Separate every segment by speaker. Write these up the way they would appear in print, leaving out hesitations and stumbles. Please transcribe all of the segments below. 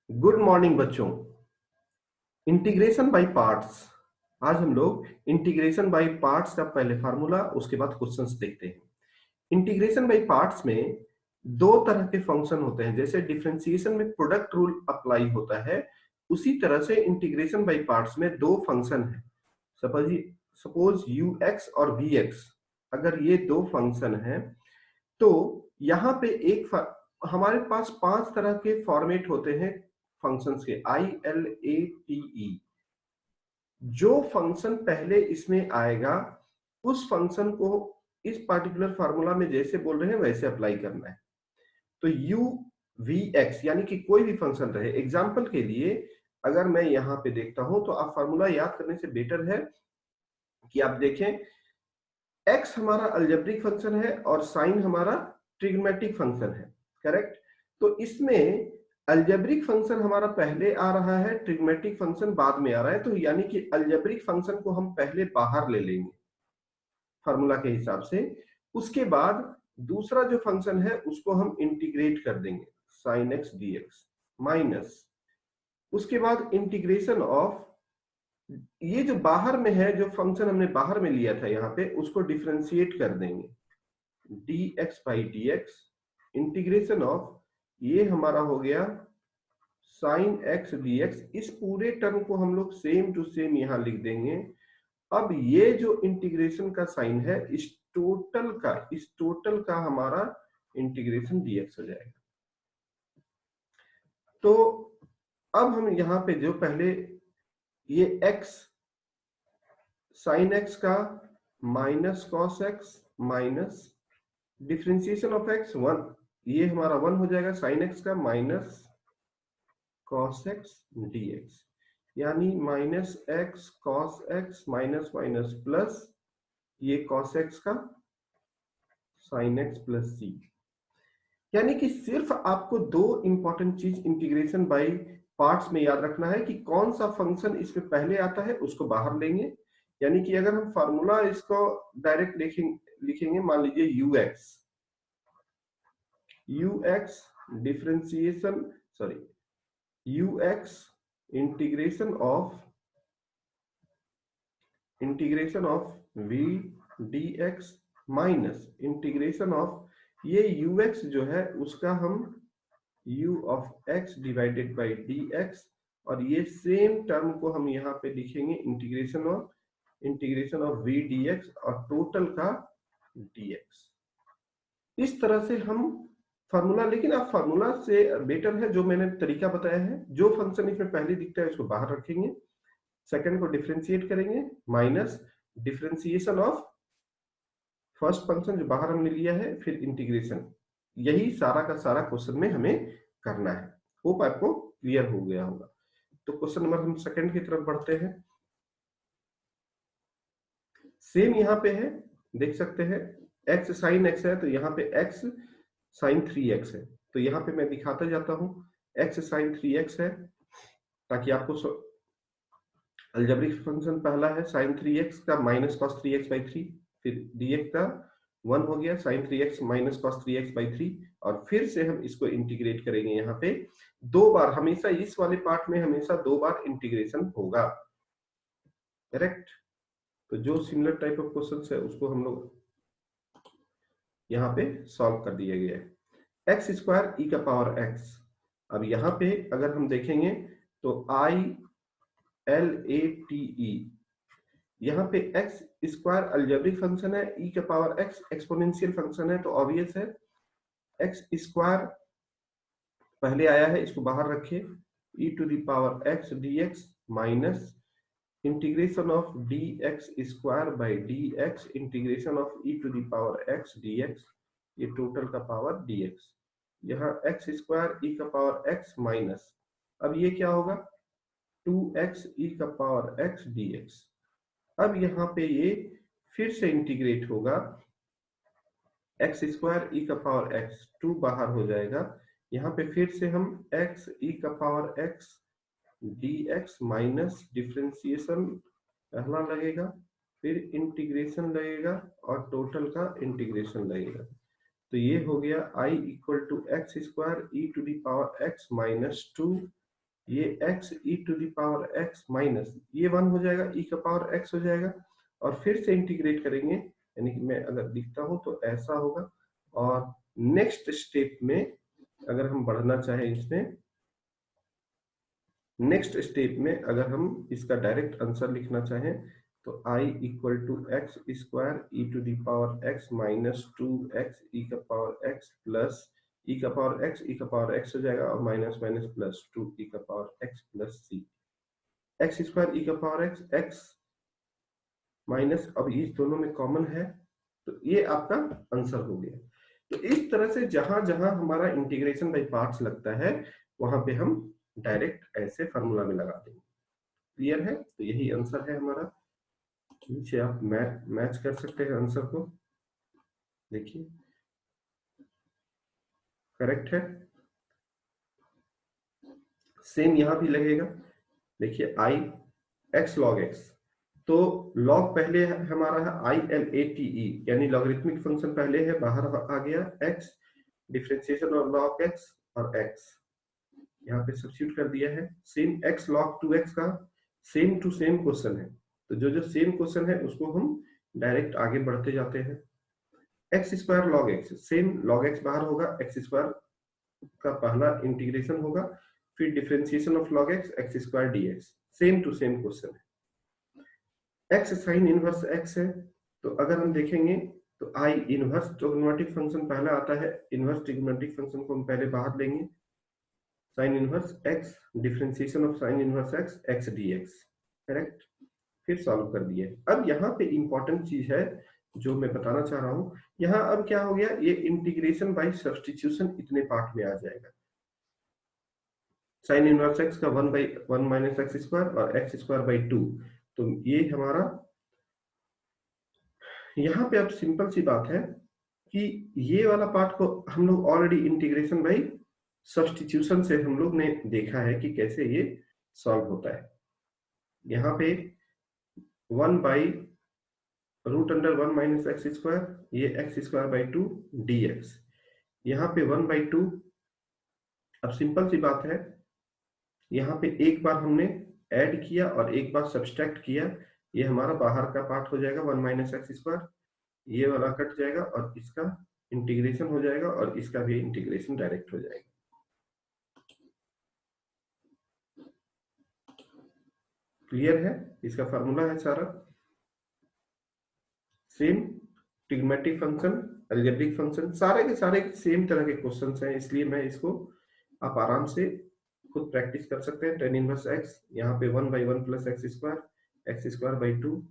Speaker 1: Good morning बच्चों। Integration by parts. आज हम लोग इंटीग्रेशन बाय पार्ट्स का पहले फार्मूला उसके बाद क्वेश्चंस देखते हैं। इंटीग्रेशन बाय पार्ट्स में दो तरह के फंक्शन होते हैं। जैसे डिफरेंशिएशन में प्रोडक्ट रूल अप्लाई होता है, उसी तरह से इंटीग्रेशन बाय पार्ट्स में दो फंक्शन है। सपोज ux और vx, अगर ये दो फंक्शन है तो यहाँ पे हमारे पास पांच तरह के फॉर्मेट होते हैं फंक्शंस के, ILATE। जो फंक्शन पहले इसमें आएगा उस फंक्शन को इस पार्टिकुलर फार्मूला में जैसे बोल रहे हैं वैसे अप्लाई करना है। तो u vx यानी कि कोई भी फंक्शन रहे। एग्जांपल के लिए अगर मैं यहाँ पे देखता हूं तो आप फार्मूला याद करने से बेटर है कि आप देखें x हमारा अलजेब्रिक फंक्शन है और साइन हमारा ट्रिग्मेटिक फंक्शन है, करेक्ट। तो इसमें अलजेब्रिक फंक्शन हमारा पहले आ रहा है, ट्रिग्मेटिक फंक्शन बाद में आ रहा है। तो यानी कि अलजेब्रिक फंक्शन को हम पहले बाहर ले लेंगे फार्मूला के हिसाब से। उसके बाद दूसरा जो फंक्शन है उसको हम इंटीग्रेट कर देंगे, साइन एक्स dx माइनस, उसके बाद इंटीग्रेशन ऑफ ये जो बाहर में है, जो फंक्शन हमने बाहर में लिया था यहाँ पे, उसको डिफरेंशिएट कर देंगे dx by dx, integration of ये हमारा हो गया साइन एक्स dx। इस पूरे टर्म को हम लोग सेम टू सेम यहां लिख देंगे। अब ये जो इंटीग्रेशन का साइन है इस टोटल का हमारा इंटीग्रेशन dx हो जाएगा। तो अब हम यहां पे जो पहले ये x साइन एक्स का minus cos x minus differentiation of x 1, ये हमारा 1 हो जाएगा, साइन एक्स का माइनस कॉस एक्स dx, यानी minus x cos x minus minus plus ये कॉस एक्स का साइन एक्स प्लस सी। यानी कि सिर्फ आपको दो इंपॉर्टेंट चीज इंटीग्रेशन बाय पार्ट्स में याद रखना है कि कौन सा फंक्शन इसमें पहले आता है उसको बाहर लेंगे। यानी कि अगर हम फार्मूला इसको डायरेक्ट लिखेंगे, मान लीजिए ux differentiation ux integration of v dx minus integration of ये ux जो है उसका हम u of x divided by dx, और ये सेम टर्म को हम यहाँ पे लिखेंगे इंटीग्रेशन ऑफ v dx और टोटल का dx। इस तरह से हम फार्मूला, लेकिन आप फार्मूला से बेटर है जो मैंने तरीका बताया है, जो फंक्शन इसमें पहले दिखता है उसको बाहर रखेंगे, सेकंड को डिफरेंशिएट करेंगे minus differentiation of first function जो बाहर हमने लिया है, फिर इंटीग्रेशन। यही सारा का सारा क्वेश्चन में हमें करना है। होप आपको क्लियर हो गया होगा। तो क्वेश्चन नंबर हम सेकंड की तरफ बढ़ते हैं। सेम यहाँ पे है, देख सकते हैं x साइन x है तो यहाँ पे x साइन 3x है। तो यहाँ पे मैं दिखाता जाता हूँ, x साइन 3x है ताकि आपको अलजेब्रिक फंक्शन पहला है साइन 3x का माइनस कॉस 3x बाई 3, फिर dx का 1 हो गया sign 3x minus cos 3x by 3, और फिर से हम इसको इंटीग्रेट करेंगे। यहाँ पे दो बार, हमेशा इस वाले पार्ट में हमेशा दो बार इंटीग्रेशन होगा, करेक्ट। तो जो सिमिलर टाइप ऑफ क्वेश्चन है उसको हम लोग यहाँ पे सॉल्व कर दिया गया है। एक्स स्क्वायर ई का पावर एक्स। अब यहाँ पे अगर हम देखेंगे तो ILATE, यहाँ पे एक्स स्क्वायर अलजेब्रिक फंक्शन है, ई का पावर एक्स एक्सपोनेंशियल फंक्शन है, तो ऑब्वियस है एक्स स्क्वायर पहले आया है, इसको बाहर रखिए, e to the power x dx minus integration of dx square by dx integration of e to the power x dx, ये टोटल का पावर dx, यहाँ x स्क्वायर e का पावर x माइनस, अब ये क्या होगा 2x e का power x dx। अब यहाँ पे ये फिर से इंटीग्रेट होगा, x स्क्वायर e का पावर x 2 बाहर हो जाएगा, यहाँ पे फिर से हम x e का power x dx minus differentiation पहला लगेगा, फिर इंटीग्रेशन लगेगा और टोटल का इंटीग्रेशन लगेगा। तो ये हो गया i equal to x square e to the power x minus 2 ये x e to the power x minus ये 1 हो जाएगा, e का पावर x हो जाएगा, और फिर से इंटीग्रेट करेंगे, यानी कि मैं अगर लिखता हूं तो ऐसा होगा। और नेक्स्ट स्टेप में अगर हम बढ़ना चाहें इसमें, नेक्स्ट स्टेप में अगर हम इसका डायरेक्ट आंसर लिखना चाहें तो I equal to x square e to the power x minus 2x e का पावर x प्लस ई का पावर x हो जाएगा, और माइनस माइनस प्लस 2 ई का power x plus c, x square e का पावर x माइनस, अब इस दोनों में कॉमन है तो ये आपका आंसर हो गया। तो इस तरह से जहां जहां हमारा इंटीग्रेशन बाय पार्ट्स लगता है वहां पे हम डायरेक्ट ऐसे फार्मूला में लगा देंगे। क्लियर है? तो यही आंसर है हमारा। नीचे आप मैच कर सकते हैं आंसर को, देखिए करेक्ट है। सेम यहां भी लगेगा, देखिए आई एक्स लॉग एक्स, तो लॉग पहले हमारा है I L A T E, यानी लॉगरिथमिक फंक्शन पहले है, बाहर आ गया एक्स, डिफरेंशिएशन और लॉग एक्स और एक्स यहाँ पे सब्स्टिट्यूट कर दिया है। सेम एक्स लॉग 2x का सेम टू सेम क्वेश्चन है, तो जो जो सेम क्वेश्चन है उसको हम डायरेक्ट आगे बढ़ते जाते हैं। X square log x, same log x बाहर होगा, एक्स स्क्वायर का पहला इंटीग्रेशन होगा, फिर differentiation of log x x square dx, same to same question है। x साइन इनवर्स x है, तो अगर हम देखेंगे तो i इनवर्स ट्रिग्नोमेट्रिक फंक्शन पहला आता है, इनवर्स ट्रिग्नोमेट्रिक फंक्शन को हम पहले बाहर लेंगे, sign inverse x differentiation of sine inverse x x dx, correct, फिर सॉल्व कर दिए। अब यहाँ पे इंपॉर्टेंट चीज है जो मैं बताना चाह रहा हूं, यहाँ अब क्या हो गया, ये इंटीग्रेशन बाय सब्स्टिट्यूशन इतने पार्ट में आ जाएगा। साइन इनवर्स एक्स का 1/1 माइनस एक्स स्क्वायर और एक्स स्क्वायर बाई 2, तो ये हमारा यहाँ पे अब सिंपल सी बात है कि ये वाला पार्ट को हम लोग ऑलरेडी इंटीग्रेशन बाई सब्स्टिट्यूशन से हम लोग ने देखा है कि कैसे ये सॉल्व होता है। यहाँ पे 1/√1 माइनस एक्स स्क्वायर, ये एक्स स्क्वायर बाई 2 dx, यहाँ पे 1/2। अब सिंपल सी बात है, यहाँ पे एक बार हमने ऐड किया और एक बार सब्सट्रैक्ट किया, ये हमारा बाहर का पार्ट हो जाएगा 1 माइनस एक्स स्क्वायर, ये वाला कट जाएगा और इसका इंटीग्रेशन हो जाएगा और इसका भी इंटीग्रेशन डायरेक्ट हो जाएगा। क्लियर है? इसका फार्मूला है सारा same, trigonometric function, algebraic function, सारे के सारे सेम तरह के क्वेश्चंस हैं, इसलिए मैं इसको आप आराम से खुद प्रैक्टिस कर सकते हैं। टेन इनवर्स एक्स, यहाँ पे 1/1 प्लस एक्स स्क्वायर बाई 2,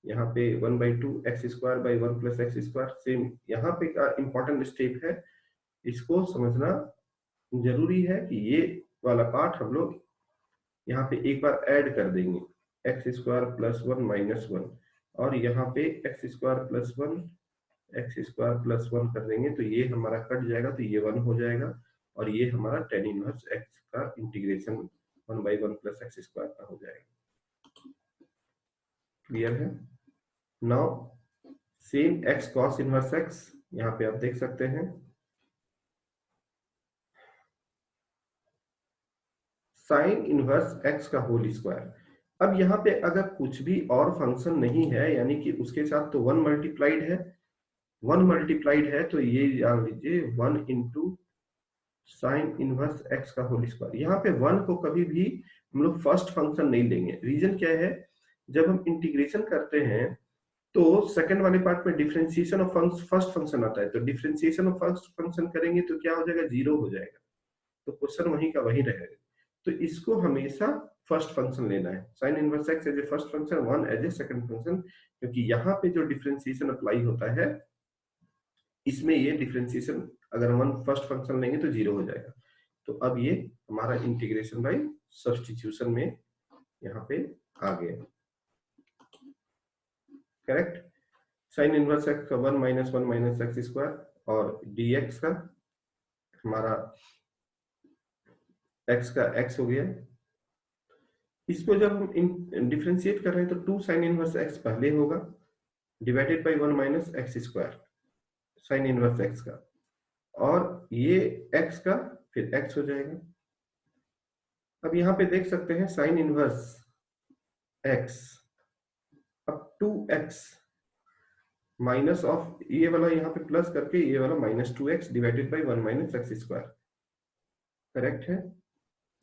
Speaker 1: यहाँ पे 1/2 x square by 1 plus x square. Same यहाँ पे का इंपॉर्टेंट स्टेप है, इसको समझना जरूरी है कि ये वाला पार्ट हम लोग यहाँ पे एक बार ऐड कर देंगे, एक्स स्क्वायर प्लस 1 माइनस 1, और यहाँ पे x square plus 1 x square plus 1 कर देंगे, तो ये हमारा कट जाएगा, तो ये 1 हो जाएगा, और ये हमारा टेन इनवर्स एक्स का इंटीग्रेशन 1/1 प्लस एक्स स्क्वायर का हो जाएगा। क्लियर है? Now same x cos inverse x, यहाँ पे आप देख सकते हैं साइन इनवर्स एक्स का होल स्क्वायर। अब यहाँ पे अगर कुछ भी और फंक्शन नहीं है, यानी कि उसके साथ तो 1 मल्टीप्लाइड है, 1 मल्टीप्लाइड है, तो ये जान लीजिए 1 इंटू साइन इनवर्स एक्स का होल स्क्वायर। यहाँ पे 1 को कभी भी हम लोग फर्स्ट फंक्शन नहीं लेंगे। रीजन क्या है, जब हम इंटीग्रेशन करते हैं तो सेकंड वाले पार्ट में डिफरेंशिएशन ऑफ फर्स्ट फंक्शन आता है, तो डिफरेंशिएशन ऑफ फर्स्ट फंक्शन करेंगे तो क्या हो जाएगा, 0 हो जाएगा, तो क्वेश्चन वहीं का वहीं रहेगा। तो इसको हमेशा फर्स्ट फंक्शन लेना है, sine inverse x as a first function, 1 as a second function, क्योंकि यहाँ पे जो डिफरेंशिएशन अप्लाई होता है इसमें ये डिफरेंशिएशन अगर हम फर्स्ट फंक्शन लेंगे तो 0 हो जाएगा। तो अब ये हमारा इंटीग्रेशन बाय सब्स्टिट्यूशन में यहाँ पे आ गया, करेक्ट। साइन इनवर्स एक्स का 1 माइनस एक्स स्क्वायर और dx का हमारा x का x हो गया। इसको जब हम डिफरेंशिएट कर रहे हैं तो 2 साइन इनवर्स x पहले होगा divided by 1 minus x square sine inverse x का, और ये x का फिर x हो जाएगा, अब यहाँ पे देख सकते हैं साइन इनवर्स x, अब 2x माइनस ऑफ ये वाला यहाँ पे प्लस करके ये वाला -2x divided by 1 minus x square, correct है।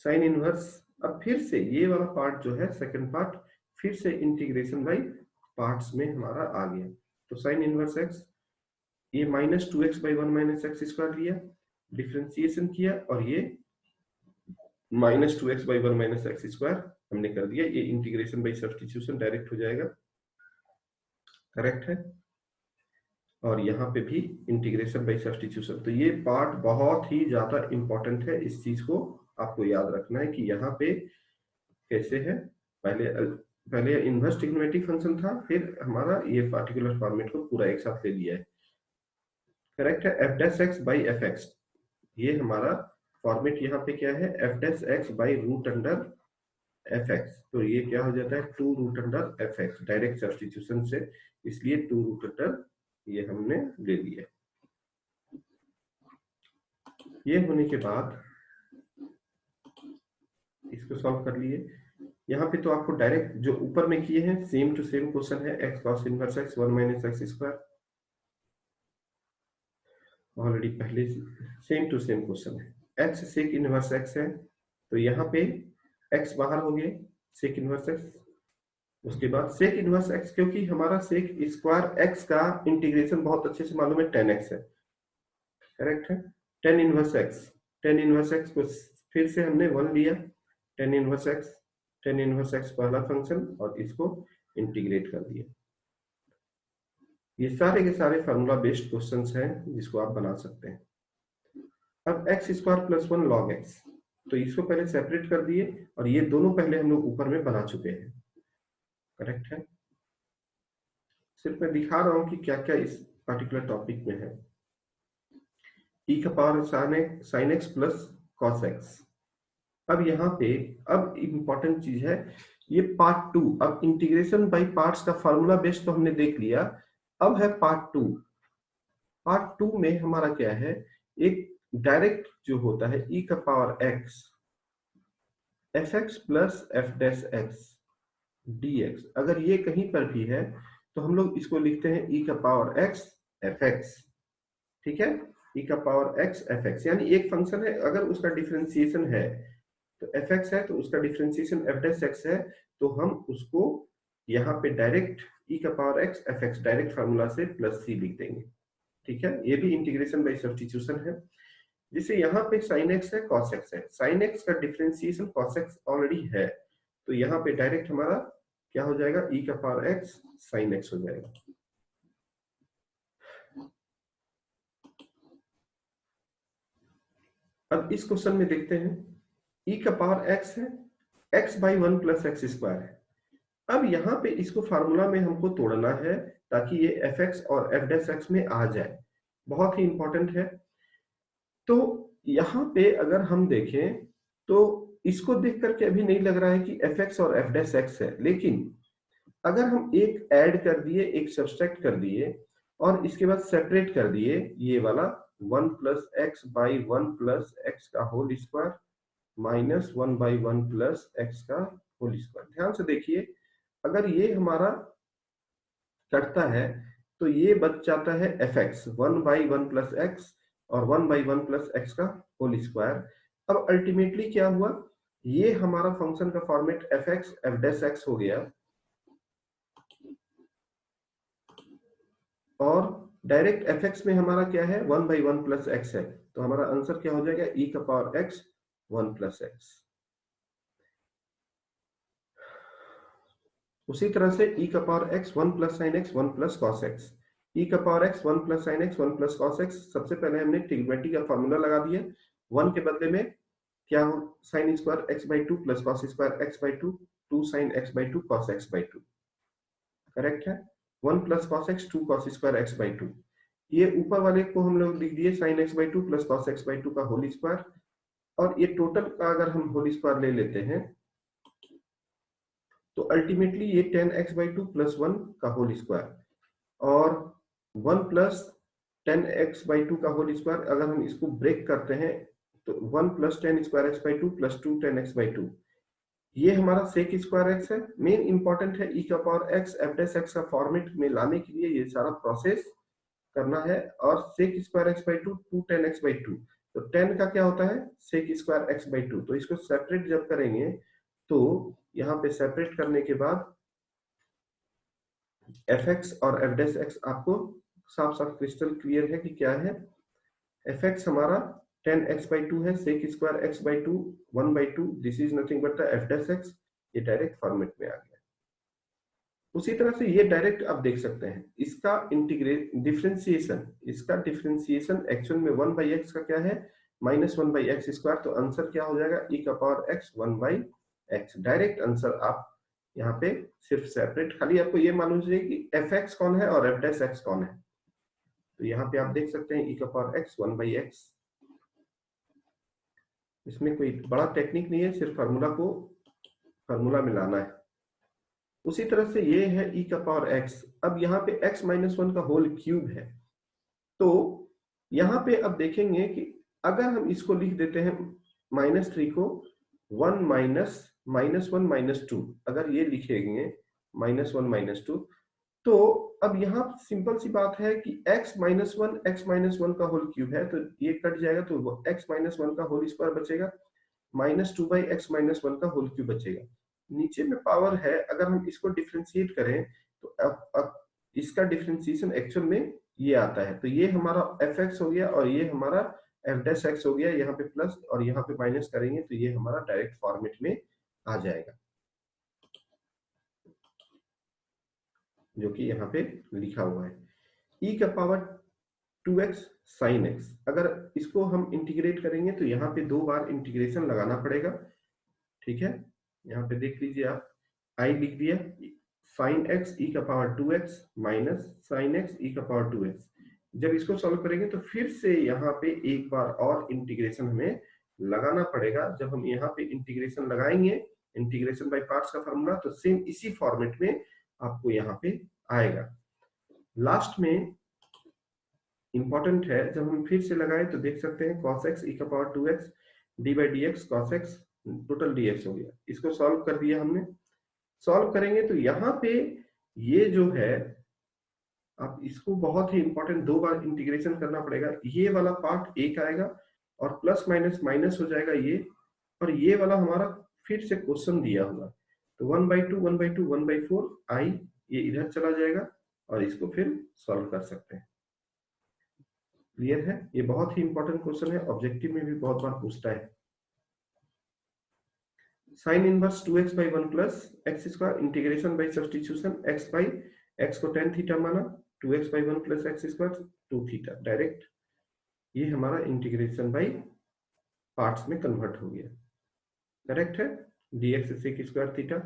Speaker 1: साइन इनवर्स, अब फिर से ये वाला पार्ट जो है सेकंड पार्ट फिर से इंटीग्रेशन बाई पार्ट्स में हमारा आ गया। तो साइन इनवर्स x, ये -2x by 1 minus x square लिया, डिफ्रेंसिएशन किया और ये -2x by 1 minus x square हमने कर दिया। ये इंटीग्रेशन बाई सब्स्टिट्यूशन डायरेक्ट हो जाएगा, करेक्ट है। और यहाँ पे भी इंटीग्रेशन बाई सब्स्टिट्यूशन। तो ये पार्ट बहुत ही ज्यादा इंपॉर्टेंट है, इस चीज को आपको याद रखना है कि यहाँ पे कैसे है। पहले इनवर्स ट्रिग्नोमेट्रिक फंक्शन था, फिर हमारा ये पार्टिकुलर फॉर्मेट को पूरा एक साथ ले लिया है, करेक्ट है। F dash x by f x, ये हमारा फॉर्मेट यहाँ पे क्या है, f dash x by root under f x. तो ये क्या हो जाता है 2 root under f x, direct substitution से, इसलिए 2 रूट अंडर ये हमने ले लिया। ये होने के बाद इसको सॉल्व कर लिए। यहाँ पे तो आपको डायरेक्ट जो ऊपर में किए हैं सेम टू सेम क्वेश्चन है, x cos inverse x 1 minus x square, already पहले सेम टू सेम क्वेश्चन है। एक्स सेक इनवर्स एक्स है, तो यहाँ पे एक्स बाहर हो गए, सेक इनवर्स एक्स, उसके बाद सेक इनवर्स एक्स, क्योंकि हमारा सेक स्क्वायर एक्स का इंटीग्रेशन बहुत अच्छे से मालूम है 10x है, करेक्ट है। टेन इनवर्स एक्स को फिर से हमने 1 लिया, टेन इनवर्स एक्स पहला फंक्शन और इसको इंटीग्रेट कर दिया। ये सारे के सारे फार्मूला बेस्ड क्वेश्चंस हैं जिसको आप बना सकते हैं। अब x square plus 1 log x, तो इसको पहले सेपरेट कर दिए और ये दोनों पहले हम लोग ऊपर में बना चुके हैं, करेक्ट है। सिर्फ मैं दिखा रहा हूं कि क्या क्या इस पर्टिकुलर टॉपिक में है। ई का power sine x plus cos x. अब यहाँ पे अब इंपॉर्टेंट चीज है ये पार्ट 2। अब इंटीग्रेशन बाय पार्ट्स का फार्मूला बेस्ड तो हमने देख लिया, अब है पार्ट 2। पार्ट 2 में हमारा क्या है, एक डायरेक्ट जो होता है ई का power x F x plus F dash x dx, अगर ये कहीं पर भी है तो हम लोग इसको लिखते हैं e का पावर x एफ एक्स, ठीक है। e का पावर x एफ एक्स, यानी एक फंक्शन है अगर उसका डिफरेंशिएशन है तो एफ एक्स है, तो उसका डिफरेंशिएशन एफ डैश एक्स है, तो हम उसको यहाँ पे डायरेक्ट e का power x F x direct formula से प्लस c लिख देंगे, ठीक है। ये भी इंटीग्रेशन बाय सब्स्टिट्यूशन है। जिसे यहाँ पे sin x है cos x है, sin x का डिफरेंशिएशन cos x ऑलरेडी है, तो यहाँ पे डायरेक्ट हमारा क्या हो जाएगा, e का पावर x sin x हो जाएगा। अब इस क्वेश्चन में देखते हैं, e का पावर x है, x by 1 plus x square है। अब यहाँ पे इसको फार्मूला में हमको तोड़ना है ताकि ये एफ एक्स और एफ डैश एक्स में आ जाए, बहुत ही इंपॉर्टेंट है। तो यहाँ पे अगर हम देखें तो इसको देख करके अभी नहीं लग रहा है कि एफ एक्स और एफ डैश एक्स है, लेकिन अगर हम एक ऐड कर दिए, एक सब्सट्रैक्ट कर दिए और इसके बाद सेपरेट कर दिए, ये वाला 1 plus x by 1 plus x का whole square minus 1 by 1 plus x का होल स्क्वायर। ध्यान से देखिए, अगर ये हमारा कटता है तो ये बच जाता है F x 1 by 1 plus x और 1 बाई 1 प्लस एक्स का होल स्क्वायर। अब अल्टीमेटली क्या हुआ, ये हमारा फंक्शन का format F x F dash x हो गया और डायरेक्ट एफ एक्स में हमारा क्या है 1 बाई 1 प्लस एक्स है, तो हमारा आंसर क्या हो जाएगा e का पावर x 1 प्लस एक्स। उसी तरह से e का power x 1 plus sine x 1 plus cos x, e का power x 1 plus sine x 1 plus cos x. सबसे पहले हमने ट्रिग्नोमेट्री का फॉर्मूला लगा दिया, 1 के बदले में क्या हो, sine square x by 2 plus cos square x by 2, 2 sine x by 2 cos x by 2, correct है। 1 plus cos x 2 cos square x by 2, ये ऊपर वाले को हम लोग लिख दिए sine x by 2 plus cos x by 2 का होल स्क्वायर, और ये टोटल का अगर हम होल स्क्वायर ले लेते हैं तो अल्टीमेटली ये 10x बाई 2 प्लस 1 का होल स्क्वायर और 1 प्लस 10x बाई 2 का होल स्क्वायर। अगर हम इसको ब्रेक करते हैं तो 1 plus 10 square x by 2 plus 2 10 x by 2, ये हमारा सेक स्क्वायर एक्स है। मेन इंपॉर्टेंट है ई का power x F dash x का फॉर्मेट में लाने के लिए ये सारा प्रोसेस करना है। और sec square x by 2 2 10 x by 2, तो 10 का क्या होता है सेक स्क्वायर एक्स बाई 2। तो इसको सेपरेट जब करेंगे तो यहाँ पे सेपरेट करने के बाद एफ एक्स और एफ डैश एक्स आपको साफ साफ क्रिस्टल क्लियर है कि क्या है। एफ एक्स हमारा 10 एक्स बाई 2 है, sec square x by 2 1 by 2, this is nothing but the f dash x. ये डायरेक्ट फॉर्मेट में आ गया। उसी तरह से ये डायरेक्ट आप देख सकते हैं इसका इंटीग्रेट डिफरेंशिएशन, इसका डिफरेंशिएशन एक्चुअल में 1 बाई एक्स का क्या है -1 बाई एक्स स्क्वायर। तो आंसर क्या हो जाएगा ई का power x 1 by x. Direct answer आप यहाँ पे सिर्फ सेपरेट, खाली आपको ये मालूम चाहिए कि एफ एक्स कौन है और एफ डैश एक्स कौन है। तो यहाँ पे आप देख सकते हैं ई का पावर एक्स 1 बाई एक्स। इसमें कोई बड़ा टेक्निक नहीं है, सिर्फ फार्मूला को फार्मूला में लाना है। उसी तरह से ये है ई का पावर एक्स। अब यहाँ पे x माइनस 1 का होल क्यूब है। तो यहाँ पे अब देखेंगे कि अगर हम इसको लिख देते हैं -3 को 1 माइनस -1 -2, अगर ये लिखेंगे -1 -2, तो अब यहाँ सिंपल सी बात है कि x माइनस 1 का होल क्यूब है, तो ये कट जाएगा, तो x माइनस 1 का होल स्क्वायर बचेगा, -2 बाई x माइनस 1 का होल क्यूब बचेगा। नीचे में पावर है, अगर हम इसको डिफरेंशिएट करें तो अब इसका डिफरेंशिएशन एक्चुअल में ये आता है। तो ये हमारा एफ एक्स हो गया और ये हमारा एफ डैश एक्स हो गया। यहाँ पे प्लस और यहाँ पे माइनस करेंगे तो ये हमारा डायरेक्ट फॉर्मेट में आ जाएगा, जो कि यहाँ पे लिखा हुआ है ई का पावर 2x साइन एक्स। अगर इसको हम इंटीग्रेट करेंगे तो यहाँ पे 2 बार इंटीग्रेशन लगाना पड़ेगा, ठीक है। यहाँ पे देख लीजिए आप, आई लिख दिया साइन एक्स ई का power 2x minus sine x e का पावर 2x। जब इसको सॉल्व करेंगे तो फिर से यहाँ पे एक बार और इंटीग्रेशन हमें लगाना पड़ेगा। जब हम यहाँ पे इंटीग्रेशन लगाएंगे, इंटीग्रेशन बाय पार्ट्स का फॉर्मूला, तो सेम इसी फॉर्मेट में आपको यहाँ पे आएगा। लास्ट में इंपॉर्टेंट है, जब हम फिर से लगाए तो देख सकते हैं cos x ई का power 2x D by D x cos x total dx हो गया। इसको सॉल्व कर दिया हमने। सॉल्व करेंगे तो यहाँ पे ये जो है, आप इसको बहुत ही इंपॉर्टेंट 2 बार इंटीग्रेशन करना पड़ेगा। ये वाला पार्ट एक आएगा और प्लस माइनस माइनस हो जाएगा ये, और ये वाला हमारा फिर से क्वेश्चन दिया हुआ, तो 1/2 1/2 1/4 आई, ये इधर चला जाएगा और इसको फिर सॉल्व कर सकते हैं। क्लियर है? ये बहुत ही इंपॉर्टेंट क्वेश्चन है, ऑब्जेक्टिव में भी बहुत बार पूछता है। Sine inverse 2x by 1 plus x square, integration by substitution, x by x को tan थीटा माना, 2x by 1 plus x square 2 theta. Direct ये हमारा इंटीग्रेशन बाई पार्ट्स में कन्वर्ट हो गया। करेक्ट है? dx sec square theta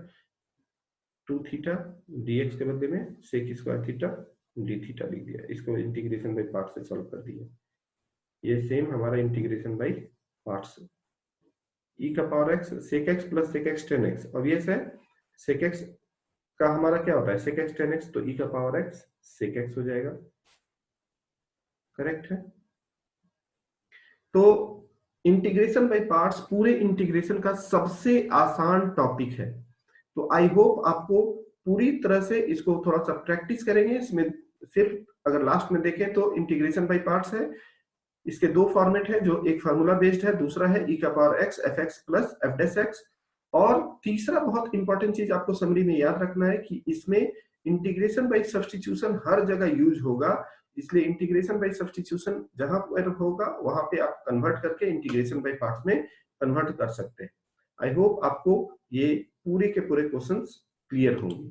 Speaker 1: 2 theta, dx के बदले में sec square theta d theta लिख दिया। इसको इंटीग्रेशन बाई पार्ट से सॉल्व कर दिया। ये सेम हमारा इंटीग्रेशन बाई पार्ट्स, ई का power x sec x plus sec x tan x. Obvious है, सेक एक्स का हमारा क्या होता है सेक एक्स टेन एक्स, तो ई का पावर एक्स सेक एक्स हो जाएगा। करेक्ट है? तो इंटीग्रेशन बाय पार्ट्स पूरे इंटीग्रेशन का सबसे आसान टॉपिक है। तो आई होप आपको पूरी तरह से इसको थोड़ा सा प्रैक्टिस करेंगे। इसमें सिर्फ अगर लास्ट में देखें तो इंटीग्रेशन बाय पार्ट्स है, इसके 2 फॉर्मेट है, जो एक फार्मूला बेस्ड है, दूसरा है ई का power x F x plus F dash x. और तीसरा बहुत इंपॉर्टेंट चीज आपको समरी में याद रखना है कि इसमें इंटीग्रेशन बाय सब्स्टिट्यूशन हर जगह यूज होगा, इसलिए इंटीग्रेशन बाय सब्स्टिट्यूशन जहां पर होगा वहां पे आप कन्वर्ट करके इंटीग्रेशन बाय पार्ट्स में कन्वर्ट कर सकते हैं। आई होप आपको ये पूरे के पूरे क्वेश्चंस क्लियर होंगे।